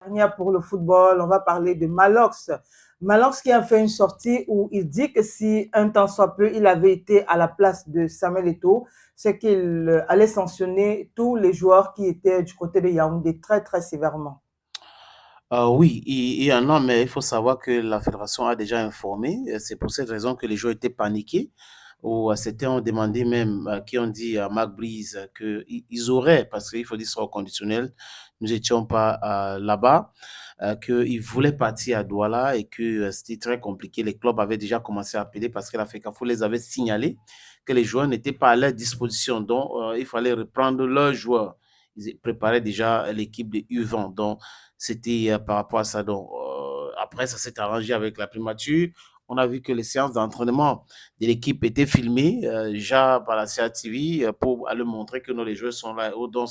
dernière pour le football, on va parler de Malox. Malox qui a fait une sortie où il dit que si un temps soit peu, il avait été à la place de Samuel Eto'o, c'est qu'il allait sanctionner tous les joueurs qui étaient du côté de Yaoundé très, très sévèrement. Oui, il y en a, mais il faut savoir que la fédération a déjà informé. C'est pour cette raison que les joueurs étaient paniqués. Ou certains ont demandé même, qui ont dit à Marc Brise qu'ils auraient, parce qu'il faut dire ça au conditionnel, nous n'étions pas là-bas, qu'ils voulaient partir à Douala et que c'était très compliqué. Les clubs avaient déjà commencé à appeler parce que la FECAFO les avait signalé que les joueurs n'étaient pas à leur disposition. Donc, il fallait reprendre leurs joueurs. Ils préparaient déjà l'équipe de U20. Donc, c'était par rapport à ça. Donc, après, ça s'est arrangé avec la primature. On a vu que les séances d'entraînement de l'équipe étaient filmées déjà par la CATV pour aller montrer que les joueurs sont là. Donc,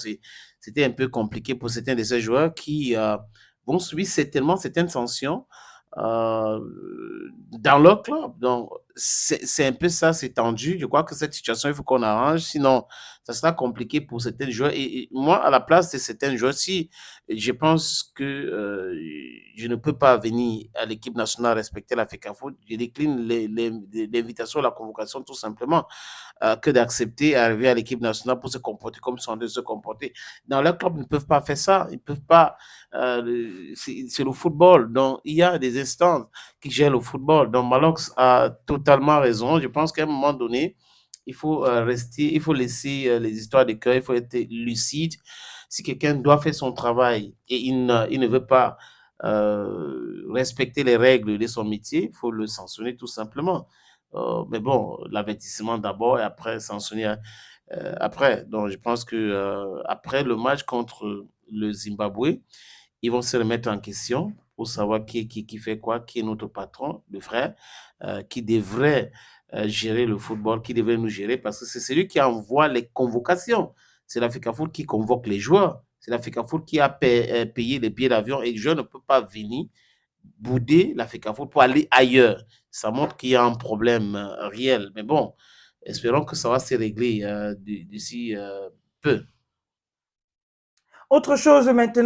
c'était un peu compliqué pour certains de ces joueurs qui vont subir certainement certaines sanctions euh, dans leur club. Donc, c'est un peu ça, c'est tendu. Je crois que cette situation, il faut qu'on arrange. Sinon, ça sera compliqué pour certains joueurs. Et moi, à la place de certains joueurs, si je pense que je ne peux pas venir à l'équipe nationale respecter la FECAFO, je décline l'invitation à la convocation tout simplement que d'accepter arriver à l'équipe nationale pour se comporter comme ils sont de se comporter. Dans leur club, ils ne peuvent pas faire ça. Ils ne peuvent pas. C'est le football. Donc, il y a des instances qui gèrent le football. Donc, Malox a totalement raison. Je pense qu'à un moment donné, il faut rester, il faut laisser les histoires de cœur, il faut être lucide. Si quelqu'un doit faire son travail et il ne veut pas respecter les règles de son métier, il faut le sanctionner tout simplement. Mais bon, l'avertissement d'abord et après sanctionner après. Donc, je pense que après le match contre le Zimbabwe, ils vont se remettre en question pour savoir qui fait quoi, qui est notre patron, le frère, qui devrait gérer le football, qui devrait nous gérer, parce que c'est celui qui envoie les convocations. C'est la FECAFOOT qui convoque les joueurs. C'est la FECAFOOT qui a payé les billets d'avion et le joueur ne peut pas venir bouder la FECAFOOT pour aller ailleurs. Ça montre qu'il y a un problème réel. Mais bon, espérons que ça va se régler d'ici peu. Autre chose maintenant.